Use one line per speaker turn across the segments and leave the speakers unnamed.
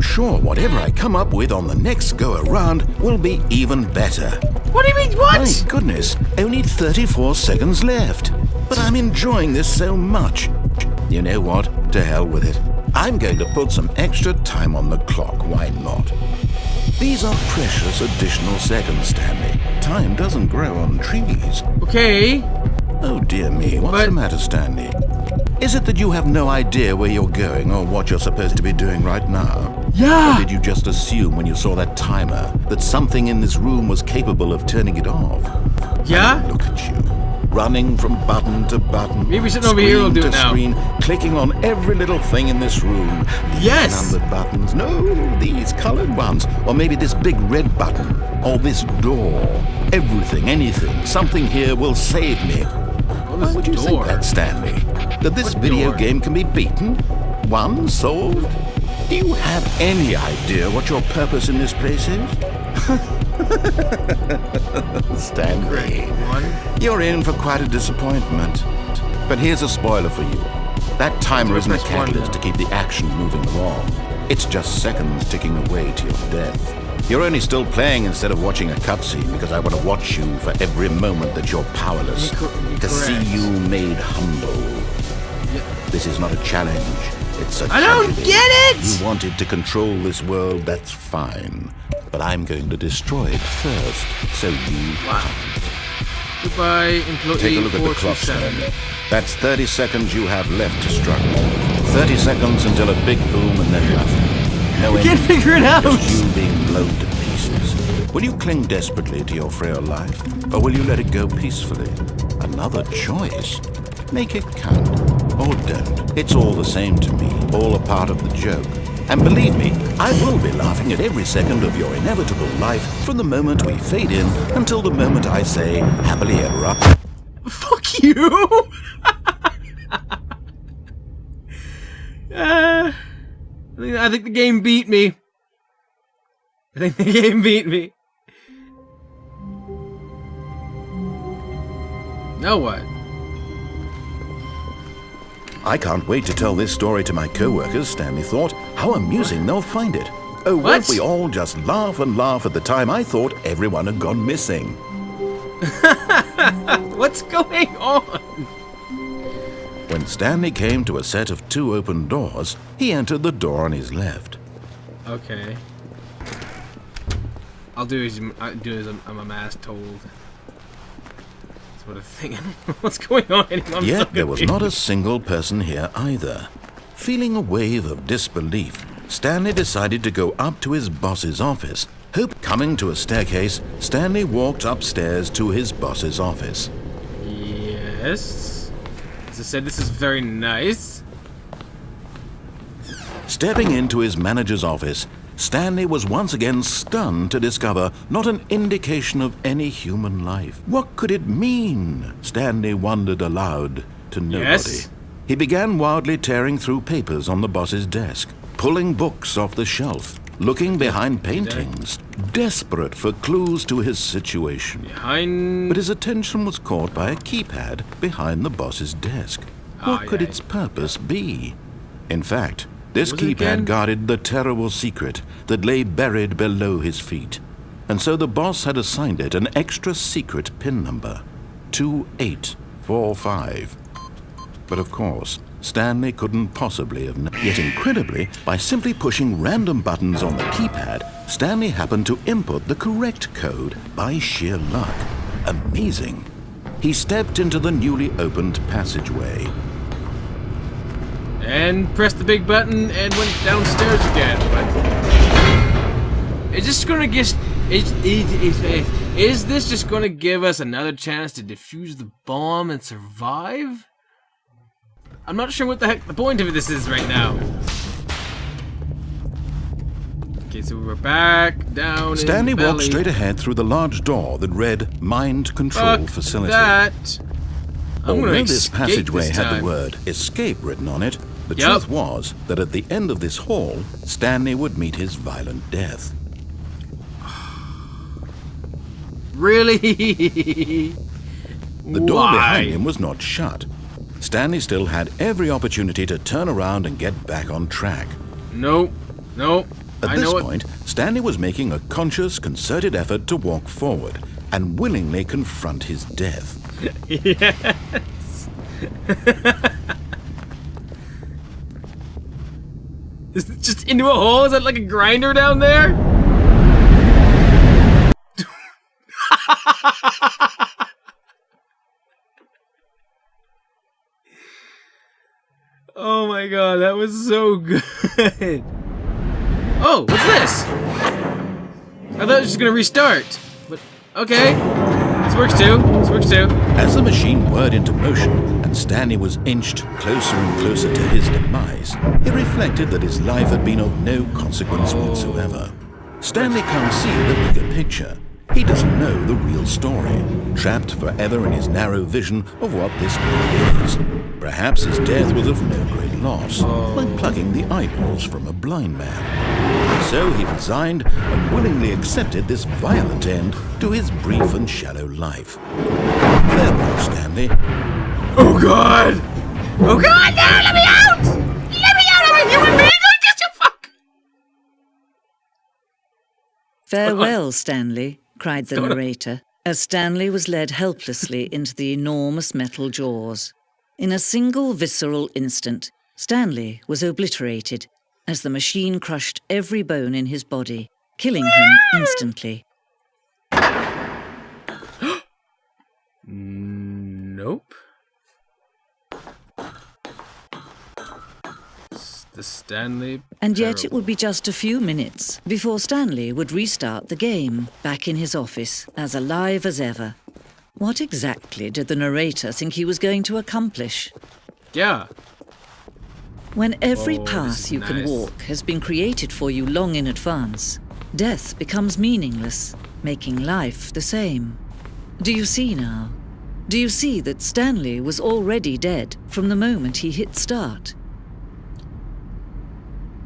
I'm sure whatever I come up with on the next go-around will be even better.
What do you mean, what?
My goodness, only 34 seconds left. But I'm enjoying this so much. You know what? To hell with it. I'm going to put some extra time on the clock, why not? These are precious additional seconds, Stanley. Time doesn't grow on trees.
Okay.
Oh dear me, what's the matter, Stanley? Is it that you have no idea where you're going or what you're supposed to be doing right now?
Yeah.
Or did you just assume when you saw that timer that something in this room was capable of turning it off?
Yeah?
Look at you. Running from button to button,
Maybe sitting over here will do it now.
screen, clicking on every little thing in this room. These
Yes!
numbered buttons. No, these colored ones. Or maybe this big red button. Or this door. Everything, anything, something here will save me. Why would you think that, Stanley? That this video game can be beaten? Won? Solved? Do you have any idea what your purpose in this place is? Stanley, you're in for quite a disappointment. But here's a spoiler for you. That timer isn't a catalyst to keep the action moving along. It's just seconds ticking away to your death. You're only still playing instead of watching a cutscene because I want to watch you for every moment that you're powerless. To see you made humble. This is not a challenge. It's a tragedy.
I don't get it!
You wanted to control this world, that's fine. But I'm going to destroy it first, so you can't.
Goodbye, employee.
Take a look at the clock, Stanley. That's 30 seconds you have left to struggle. 30 seconds until a big boom and then nothing. No
I can't figure it out!
Just you being blown to pieces. Will you cling desperately to your frail life, or will you let it go peacefully? Another choice. Make it count. Or don't. It's all the same to me. All a part of the joke. And believe me, I will be laughing at every second of your inevitable life from the moment we fade in until the moment I say, happily ever after.
Fuck you! I think the game beat me. Now what?
I can't wait to tell this story to my co-workers, Stanley thought. How amusing they'll find it. Oh, won't we all just laugh and laugh at the time I thought everyone had gone missing.
What's going on?
When Stanley came to a set of 2 open doors, he entered the door on his left.
Okay. I'll do as I'm a mass told. That's what I'm thinking. What's going on?
Yet there was not a single person here either. Feeling a wave of disbelief, Stanley decided to go up to his boss's office. Coming to a staircase, Stanley walked upstairs to his boss's office.
Yes. As I said, this is very nice.
Stepping into his manager's office, Stanley was once again stunned to discover not an indication of any human life. What could it mean? Stanley wondered aloud to nobody.
Yes.
He began wildly tearing through papers on the boss's desk, pulling books off the shelf, looking behind paintings, desperate for clues to his situation. But his attention was caught by a keypad behind the boss's desk. What could its purpose be? In fact, this keypad guarded the terrible secret that lay buried below his feet. And so the boss had assigned it an extra secret PIN number, 2845. But of course, Stanley couldn't possibly have known. Yet incredibly, by simply pushing random buttons on the keypad, Stanley happened to input the correct code by sheer luck. Amazing. He stepped into the newly opened passageway.
And pressed the big button and went downstairs again. But is this gonna get? Is this just gonna give us another chance to defuse the bomb and survive? I'm not sure what the heck the point of this is right now. Okay, so we're back down.
Stanley walked straight ahead through the large door that read "Mind Control Facility."
That.
Although this passageway had the word "escape" written on it, the truth was that at the end of this hall, Stanley would meet his violent death.
Really?
The door behind him was not shut. Stanley still had every opportunity to turn around and get back on track.
Nope. Nope.
At this point, Stanley was making a conscious, concerted effort to walk forward and willingly confront his death.
Yes. Is it just into a hole? Is that like a grinder down there? Oh my god, that was so good. Oh, what's this? I thought it was just gonna restart. But okay. This works too. This works too.
As the machine whirred into motion and Stanley was inched closer and closer to his demise, he reflected that his life had been of no consequence whatsoever. Stanley can't see the bigger picture. He doesn't know the real story, trapped forever in his narrow vision of what this world is. Perhaps his death was of no great loss, like plucking the eyeballs from a blind man. So he resigned and willingly accepted this violent end to his brief and shallow life. Farewell, Stanley.
Oh god! Oh god, no! Let me out! Let me out! I'm a human being! Just you fuck!
Farewell, Stanley, cried the narrator, as Stanley was led helplessly into the enormous metal jaws. In a single visceral instant, Stanley was obliterated as the machine crushed every bone in his body, killing him instantly.
Nope. The Stanley
And yet
Parable.
it would be just a few minutes before Stanley would restart the game, back in his office, as alive as ever. What exactly did the narrator think he was going to accomplish?
Yeah.
When every
Oh, this
path
is
you can
nice.
walk has been created for you long in advance, death becomes meaningless, making life the same. Do you see now? Do you see that Stanley was already dead from the moment he hit start?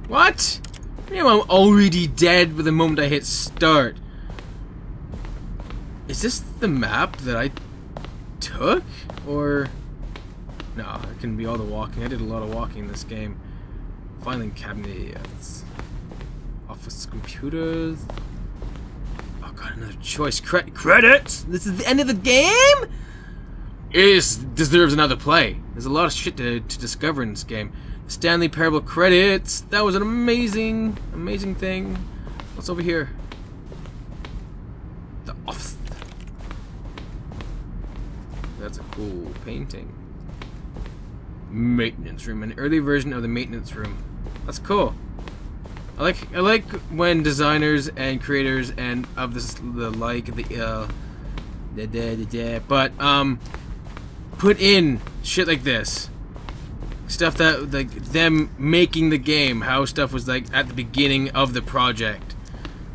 What? You know, I'm already dead with the moment I hit start. Is this the map that I took? Or... No, it can be all the walking. I did a lot of walking in this game. Filing cabinets. Office computers. Oh god, another choice. Credits? This is the end of the game? It deserves another play. There's a lot of shit to discover in this game. Stanley Parable credits. That was an amazing, amazing thing. What's over here? The office. That's a cool painting. Maintenance room. An early version of the maintenance room. That's cool. I like when designers and creators and of this the like put in shit like this. Stuff that, like, them making the game, how stuff was like at the beginning of the project.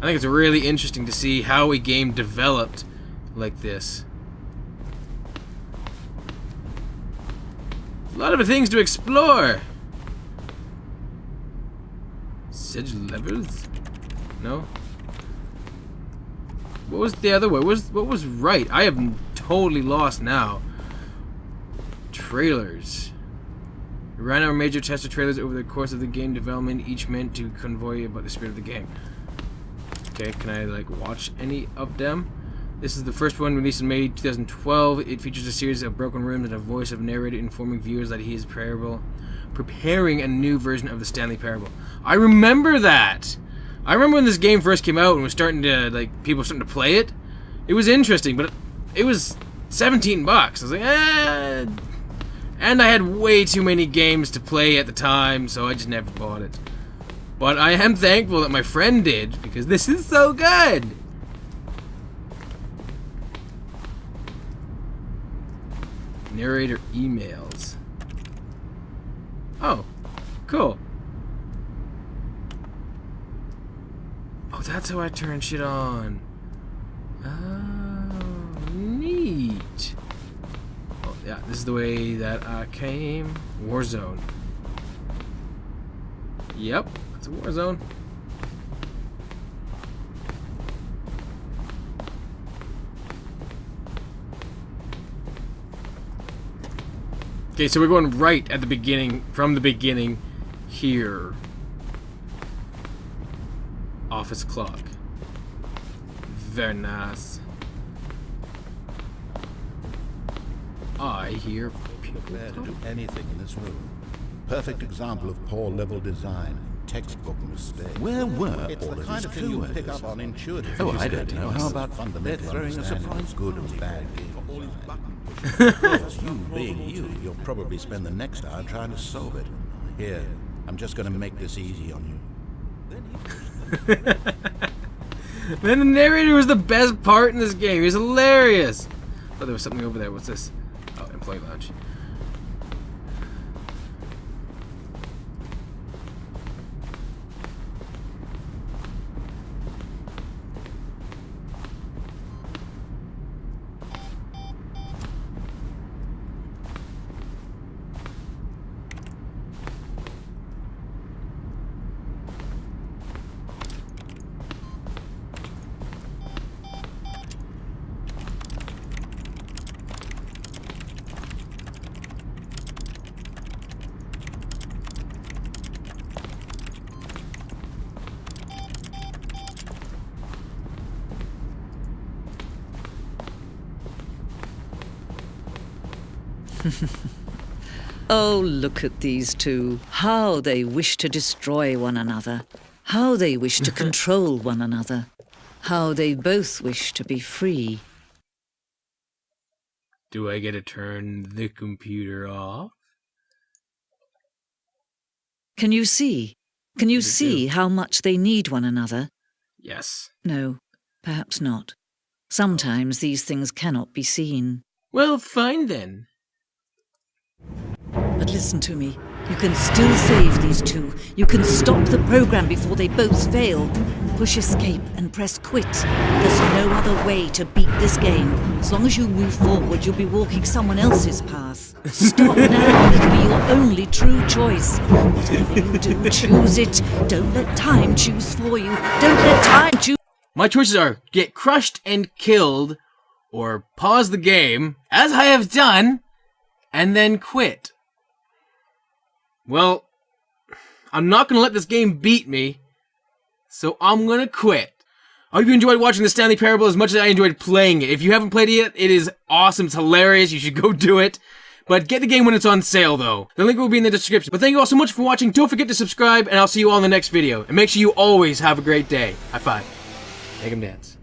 I think it's really interesting to see how a game developed like this. A lot of things to explore. Sedge levels? No. What was the other way? What was right? I have totally lost now. Trailers. We ran our major tester trailers over the course of the game development, each meant to convey about the spirit of the game. Okay, can I like watch any of them? This is the first one, released in May 2012. It features a series of broken rooms and a voice of narrator informing viewers that he is preparing a new version of the Stanley Parable. I remember that! I remember when this game first came out and was starting to, like, people were starting to play it. It was interesting, but it was $17. I was like, eh. And I had way too many games to play at the time, so I just never bought it. But I am thankful that my friend did, because this is so good! Narrator emails. Oh, cool. Oh, that's how I turn shit on. Oh, neat. Oh, yeah, this is the way that I came. Warzone. Yep, it's a Warzone. Okay, so we're going right at the beginning, from the beginning, here. Office clock. Very nice. I hear people
Prepared to do anything in this room. Perfect example of poor level design. Textbook mistake.
Where were
It's
all
the
of
kind
these
of thing you pick
clues?
up on intuitive.
Oh, I don't know. How about
fundamental
they're throwing a
understanding
surprise
of good and
party
bad
for
game all these button pushes. You being you, you'll probably spend the next hour trying to solve it. Here, I'm just going to make this easy on you.
Man, the narrator was the best part in this game. He's hilarious. Oh, there was something over there. What's this? Oh, employee lounge.
Oh, look at these two. How they wish to destroy one another. How they wish to control one another. How they both wish to be free.
Do I get to turn the computer off?
Can you see? Can you see how much they need one another?
Yes.
No, perhaps not. Sometimes these things cannot be seen.
Well, fine then.
But listen to me. You can still save these two. You can stop the program before they both fail. Push escape and press quit. There's no other way to beat this game. As long as you move forward, you'll be walking someone else's path. Stop now. It'll be your only true choice. Whatever you do, choose it. Don't let time choose for you. Don't let time choose.
My choices are get crushed and killed, or pause the game, as I have done, and then quit. Well, I'm not going to let this game beat me, so I'm going to quit. I hope you enjoyed watching the Stanley Parable as much as I enjoyed playing it. If you haven't played it yet, it is awesome. It's hilarious. You should go do it. But get the game when it's on sale, though. The link will be in the description. But thank you all so much for watching. Don't forget to subscribe, and I'll see you all in the next video. And make sure you always have a great day. High five. Make 'em dance.